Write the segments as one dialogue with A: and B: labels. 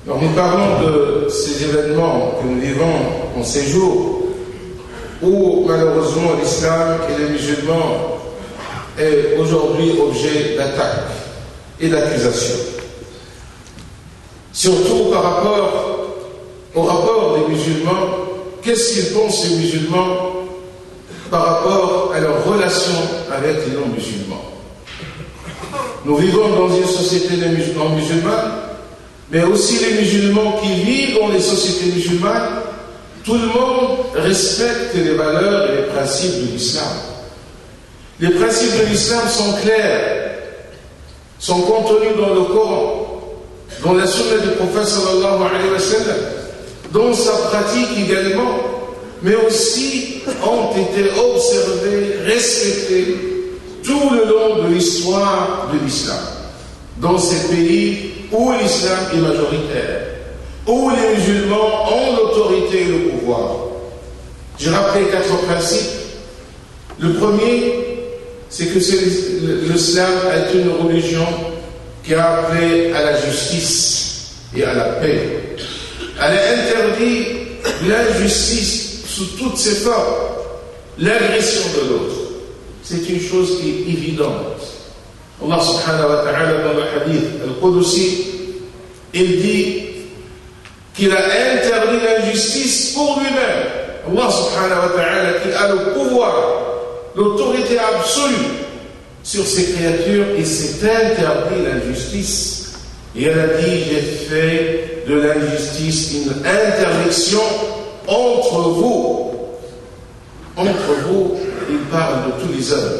A: Alors, nous parlons de ces événements que nous vivons en ces jours où malheureusement l'islam et les musulmans est aujourd'hui objet d'attaques et d'accusations. Surtout par rapport au rapport des musulmans, qu'est-ce qu'ils pensent les musulmans par rapport à leur relation avec les non-musulmans. Nous vivons dans une société non musulmane, mais aussi les musulmans qui vivent dans les sociétés musulmanes, tout le monde respecte les valeurs et les principes de l'islam. Les principes de l'islam sont clairs, sont contenus dans le Coran, dans la sunna du prophète sallallahu alayhi wa sallam, dans sa pratique également, mais aussi ont été observés, respectés tout le long de l'histoire de l'islam, dans ces pays où l'islam est majoritaire, où les musulmans ont l'autorité et le pouvoir. J'ai rappelé 4 principes. Le premier, c'est que l'islam est une religion qui a appelé à la justice et à la paix. Elle a interdit l'injustice sous toutes ses formes, l'agression de l'autre. C'est une chose qui est évidente. Allah subhanahu wa ta'ala dans le hadith al-Qudusi, il dit qu'il a interdit l'injustice pour lui-même. Allah subhanahu wa ta'ala qui a le pouvoir, l'autorité absolue sur ses créatures, et s'est interdit l'injustice. Et elle a dit, j'ai fait de l'injustice une interdiction entre vous. Entre vous, il parle de tous les hommes.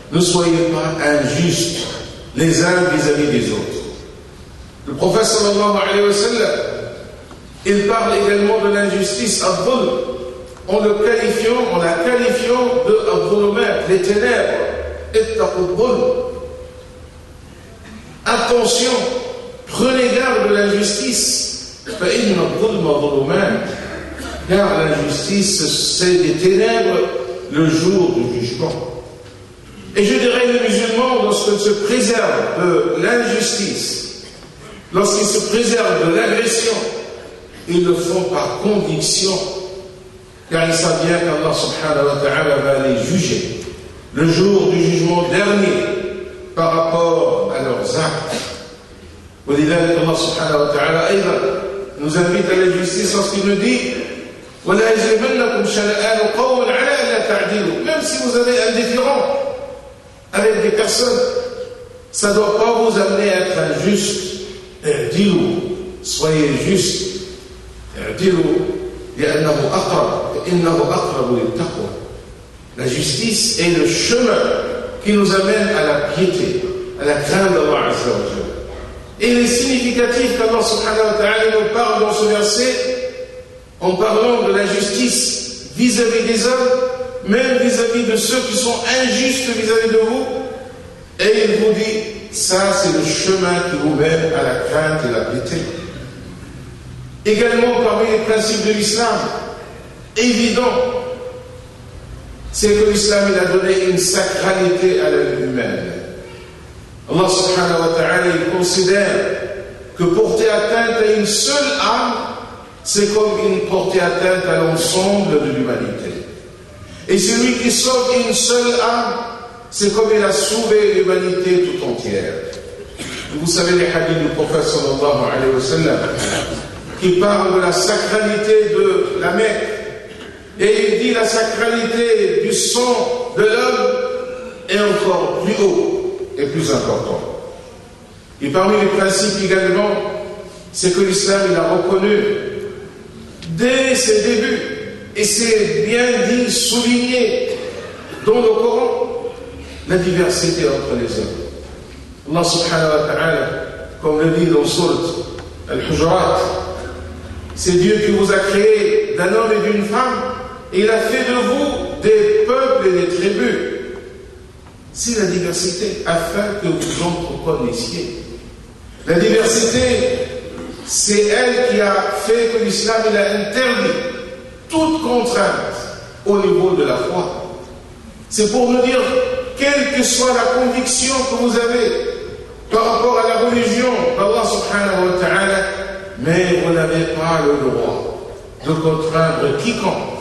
A: Ne soyez pas injustes les uns vis-à-vis des autres. Le prophète sallallahu alayhi wa sallam, il parle également de l'injustice al-dhulm, en la qualifiant de al-dhulumat, les ténèbres. Ittaqu-dhulm. Attention, prenez garde de l'injustice. فَإِنَّ الظُّلْمَ ظُلُمَاتٌ. Car l'injustice, c'est des ténèbres le jour du jugement. Et je dirais, les musulmans, lorsqu'ils se préservent de l'injustice, lorsqu'ils se préservent de l'agression, ils le font par conviction, car ils savent bien qu'Allah subhanahu wa ta'ala va les juger le jour du jugement dernier par rapport à leurs actes. ولذلك Allah subhanahu wa ta'ala nous invite à la justice lorsqu'il nous dit وَلَا يَجْرِمَنَّكُمْ شَنَآنُ قَوْمٍ عَلَىٰ أَلَّا تَعْدِلُوا. Même si vous avez un différend avec des personnes, ça ne doit pas vous amener à être injuste. Soyez juste. La justice est le chemin qui nous amène à la piété, à la crainte d'Allah Azza wa Jalla. Et il est significatif qu'Allah subhanahu wa ta'ala nous parle dans ce verset en parlant de la justice vis-à-vis des hommes, même vis-à-vis de ceux qui sont injustes vis-à-vis de vous. Et il vous dit, ça c'est le chemin qui vous mène à la crainte et la piété. Également parmi les principes de l'islam, évident, c'est que l'islam il a donné une sacralité à la vie humaine. Allah subhanahu wa ta'ala il considère que porter atteinte à une seule âme, c'est comme une porter atteinte à l'ensemble de l'humanité. Et celui qui sauve une seule âme, c'est comme il a sauvé l'humanité tout entière. Vous savez les hadiths du prophète sallallahu alayhi wa sallam qui parlent de la sacralité de la Mecque. Et il dit la sacralité du sang de l'homme est encore plus haut et plus important. Et parmi les principes également, c'est que l'islam il a reconnu dès ses débuts, et c'est bien dit, souligné dans le Coran, la diversité entre les hommes. Allah subhanahu wa ta'ala, comme le dit dans Sourate Al-Hujurat, c'est Dieu qui vous a créé d'un homme et d'une femme, et il a fait de vous des peuples et des tribus. C'est la diversité, afin que vous en reconnaissiez. La diversité, c'est elle qui a fait que l'islam il a interdit toute contrainte au niveau de la foi. C'est pour nous dire, quelle que soit la conviction que vous avez par rapport à la religion d'Allah subhanahu wa ta'ala, mais vous n'avez pas le droit de contraindre quiconque,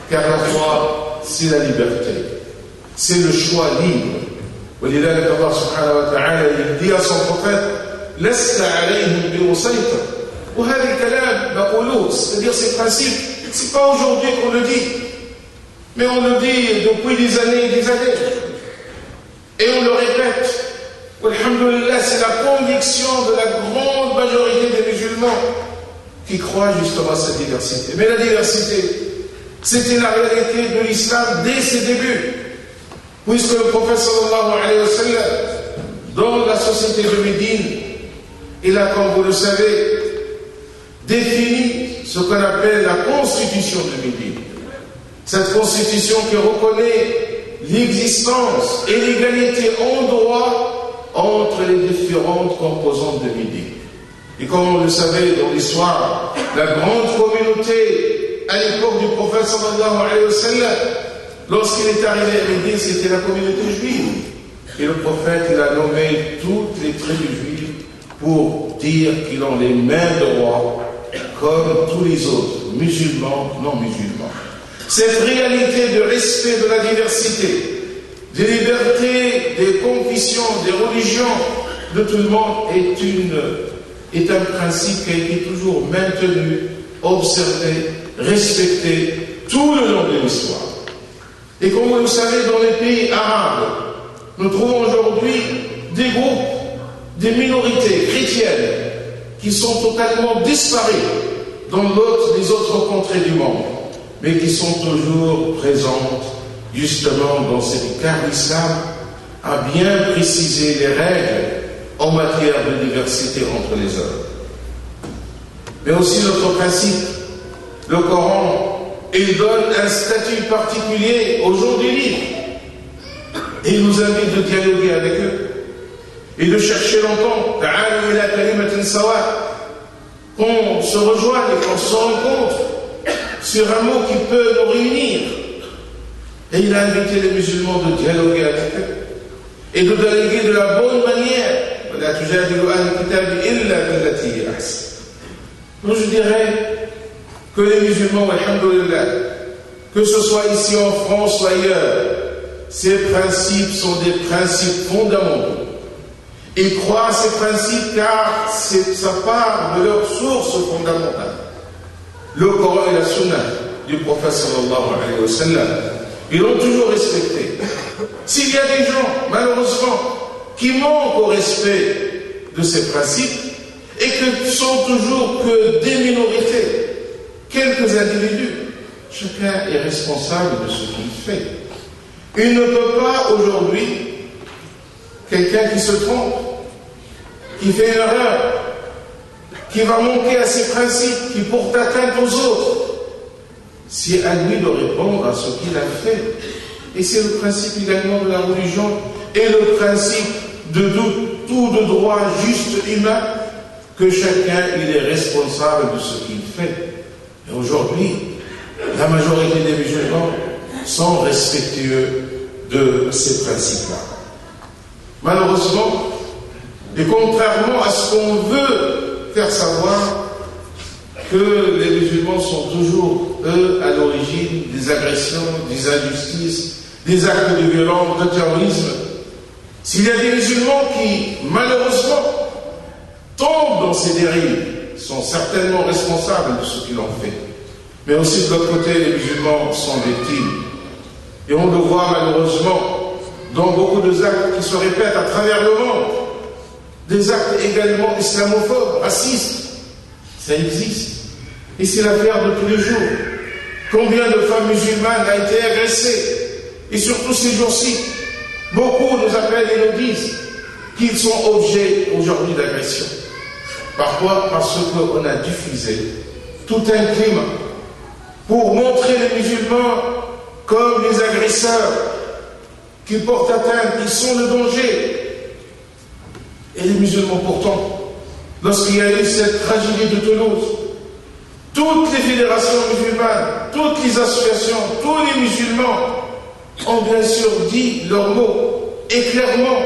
A: car la foi, c'est la liberté, c'est le choix libre. ولذلك Allah subhanahu wa ta'ala dit à son prophète لست عليهم بمسيطر. وهذا الكلام نقوله, c'est-à-dire ces principes, c'est pas aujourd'hui qu'on le dit, mais on le dit depuis des années et des années, et on le répète. Alhamdulillah, c'est la conviction de la grande majorité des musulmans qui croient justement à cette diversité. Mais la diversité, c'était la réalité de l'islam dès ses débuts, puisque le prophète sallallahu alayhi wa sallam, dans la société de Médine, il a, comme vous le savez, défini ce qu'on appelle la constitution de Médine. Cette constitution qui reconnaît l'existence et l'égalité en droit entre les différentes composantes de Médine. Et comme vous le savez dans l'histoire, la grande communauté à l'époque du prophète sallallahu alayhi wa sallam, lorsqu'il est arrivé à Médine, c'était la communauté juive. Et le prophète, il a nommé toutes les tribus juives pour dire qu'ils ont les mêmes droits comme tous les autres, musulmans, non musulmans. Cette réalité de respect de la diversité, des libertés, des confessions, des religions de tout le monde est un principe qui a été toujours maintenu, observé, respecté tout le long de l'histoire. Et comme vous le savez, dans les pays arabes, nous trouvons aujourd'hui des groupes, des minorités chrétiennes qui sont totalement disparues dans les autres contrées du monde, mais qui sont toujours présentes justement dans cette car l'islam a bien précisé les règles en matière de diversité entre les hommes. Mais aussi notre principe, le Coran, il donne un statut particulier aux gens du livre. Et il nous invite de dialoguer avec eux et de chercher l'entente. Qu'on se rejoigne et qu'on se rencontre sur un mot qui peut nous réunir. Et il a invité les musulmans de dialoguer avec eux et de dialoguer de la bonne manière. Donc je dirais que les musulmans, alhamdulillah, que ce soit ici en France ou ailleurs, ces principes sont des principes fondamentaux. Ils croient à ces principes car ça part de leur source fondamentale. Le Coran et la Sunna du prophète sallallahu alayhi wa sallam, ils l'ont toujours respecté. S'il y a des gens, malheureusement, qui manquent au respect de ces principes et que sont toujours que des minorités, quelques individus, chacun est responsable de ce qu'il fait. Il ne peut pas aujourd'hui, quelqu'un qui se trompe, qui fait une erreur, qui va manquer à ses principes, qui porte atteinte aux autres, c'est à lui de répondre à ce qu'il a fait. Et c'est le principe également de la religion et le principe de tout de droit juste humain, que chacun il est responsable de ce qu'il fait. Et aujourd'hui, la majorité des musulmans sont respectueux de ces principes-là. Malheureusement, et contrairement à ce qu'on veut faire savoir, que les musulmans sont toujours, eux, à l'origine des agressions, des injustices, des actes de violence, de terrorisme. S'il y a des musulmans qui, malheureusement, tombent dans ces dérives, sont certainement responsables de ce qu'ils ont fait. Mais aussi de l'autre côté, les musulmans sont victimes. Et on le voit malheureusement dans beaucoup d'actes qui se répètent à travers le monde. Des actes également islamophobes, racistes. Ça existe. Et c'est l'affaire de tous les jours. Combien de femmes musulmanes ont été agressées? Et surtout ces jours-ci, beaucoup nous appellent et nous disent qu'ils sont objets aujourd'hui d'agression. Pourquoi? Parce qu'on a diffusé tout un climat pour montrer les musulmans comme les agresseurs qui portent atteinte, qui sont le danger. Et les musulmans pourtant, lorsqu'il y a eu cette tragédie de Toulouse, toutes les fédérations musulmanes, toutes les associations, tous les musulmans ont bien sûr dit leurs mots. Et clairement,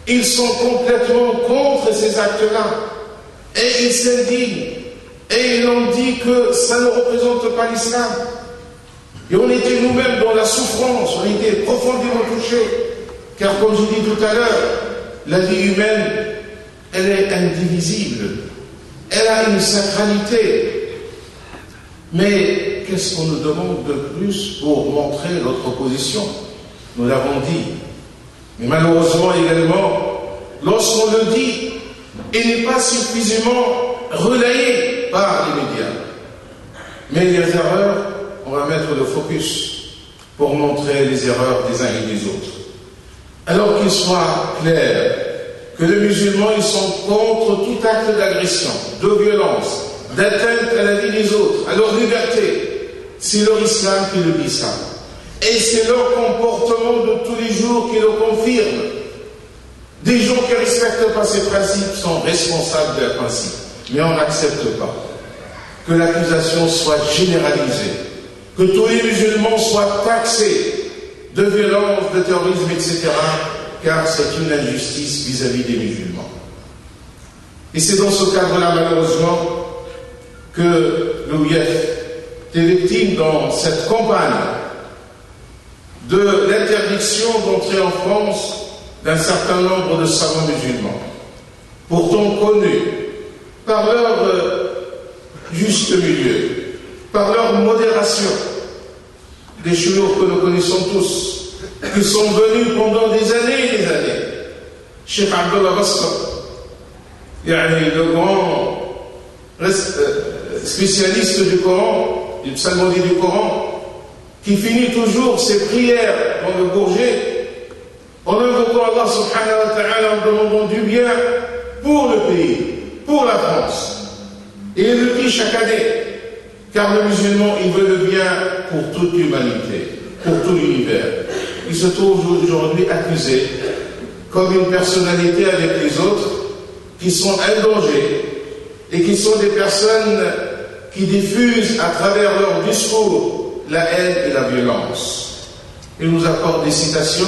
A: ils sont complètement contre ces actes-là. et ils s'indignent, et ils ont dit que ça ne représente pas l'islam. Et on était nous-mêmes dans la souffrance, on était profondément touchés, car comme je dis tout à l'heure, la vie humaine, elle est indivisible, elle a une sacralité. Mais qu'est-ce qu'on nous demande de plus pour montrer notre position? Nous l'avons dit. Mais malheureusement également, lorsqu'on le dit, il n'est pas suffisamment relayé par les médias. Mais les erreurs, on va mettre le focus pour montrer les erreurs des uns et des autres. Alors qu'il soit clair que les musulmans, ils sont contre tout acte d'agression, de violence, d'atteinte à la vie des autres, à leur liberté. C'est leur islam qui le dit ça. Et c'est leur comportement de tous les jours qui le confirme. Des gens qui ne respectent pas ces principes sont responsables de leurs principes. Mais on n'accepte pas que l'accusation soit généralisée, que tous les musulmans soient taxés de violence, de terrorisme, etc., car c'est une injustice vis-à-vis des musulmans. Et c'est dans ce cadre-là, malheureusement, que l'OIF est victime dans cette campagne de l'interdiction d'entrer en France d'un certain nombre de savants musulmans, pourtant connus par leur juste milieu, par leur modération, des chouyours que nous connaissons tous, qui sont venus pendant des années et des années. Cheikh Abdullah Basra, le grand spécialiste du Coran, du psalmodie du Coran, qui finit toujours ses prières dans le Bourget en invoquant Allah subhanahu wa ta'ala, en demandant du bien pour le pays, pour la France. Et il le dit chaque année, car le musulman, il veut le bien pour toute l'humanité, pour tout l'univers. Il se trouve aujourd'hui accusé comme une personnalité avec les autres qui sont un danger et qui sont des personnes qui diffusent à travers leur discours la haine et la violence. Il nous apporte des citations.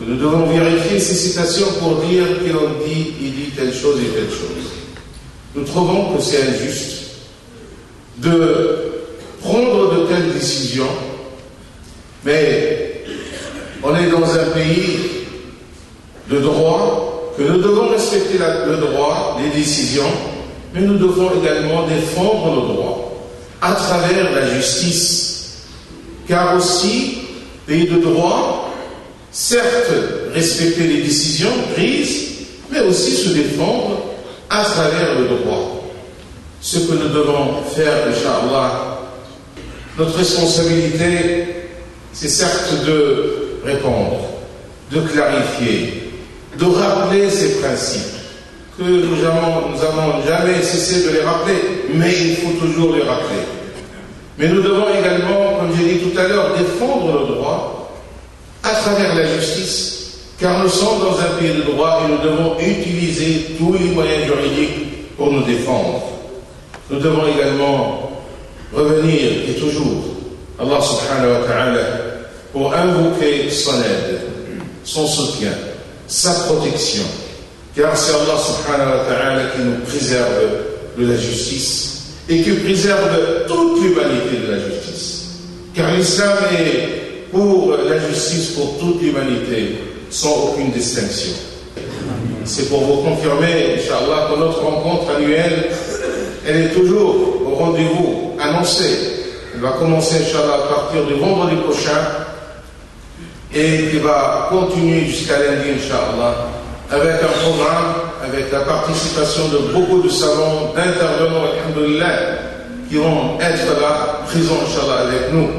A: Nous devons vérifier ces citations pour dire il dit telle chose et telle chose. Nous trouvons que c'est injuste de prendre de telles décisions, mais on est dans un pays de droit, que nous devons respecter le droit, les décisions, mais nous devons également défendre nos droits à travers la justice. Car aussi, pays de droit, certes, respecter les décisions prises, mais aussi se défendre à travers le droit. Ce que nous devons faire, Inch'Allah, notre responsabilité, c'est certes de répondre, de clarifier, de rappeler ces principes, que nous avons jamais cessé de les rappeler, mais il faut toujours les rappeler. Mais nous devons également, comme j'ai dit tout à l'heure, défendre nos droits à travers la justice, car nous sommes dans un pays de droit et nous devons utiliser tous les moyens juridiques pour nous défendre. Nous devons également revenir, et toujours, Allah subhanahu wa ta'ala, pour invoquer son aide, son soutien, sa protection, car c'est Allah subhanahu wa ta'ala qui nous préserve de la justice et qui préserve toute l'humanité de la justice. Car l'islam est pour la justice, pour toute l'humanité, sans aucune distinction. C'est pour vous confirmer, Inch'Allah, que notre rencontre annuelle, elle est toujours au rendez-vous annoncé. Elle va commencer, Inch'Allah, à partir du vendredi prochain et qui va continuer jusqu'à lundi, Inch'Allah, avec un programme, avec la participation de beaucoup de savants, d'intervenants, alhamdoulilah, qui vont être là, présents, Inch'Allah, avec nous.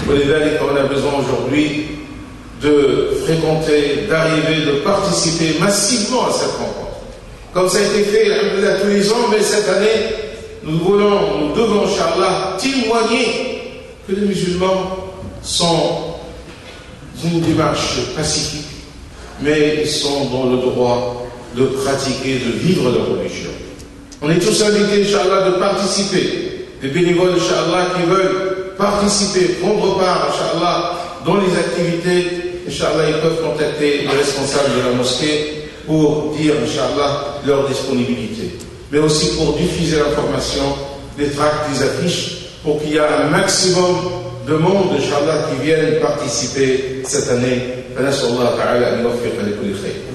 A: On a besoin aujourd'hui de fréquenter, d'arriver, de participer massivement à cette rencontre. Comme ça a été fait, alhamdoulilah, tous les ans, mais cette année, nous devons, Inch'Allah, témoigner que les musulmans sont dans une démarche pacifique, mais ils sont dans le droit de pratiquer, de vivre leur religion. On est tous invités, Inch'Allah, de participer. Des bénévoles, Inch'Allah, qui veulent participer, prendre part, Inch'Allah, dans les activités, Inch'Allah, ils peuvent contacter les responsables de la mosquée pour dire, Inch'Allah, leur disponibilité. mais aussi pour diffuser l'information, des tracts, des affiches, pour qu'il y ait un maximum de monde, Inch'Allah, qui viennent participer cette année. فنسأل الله تعالى أن يوفق لكل خير.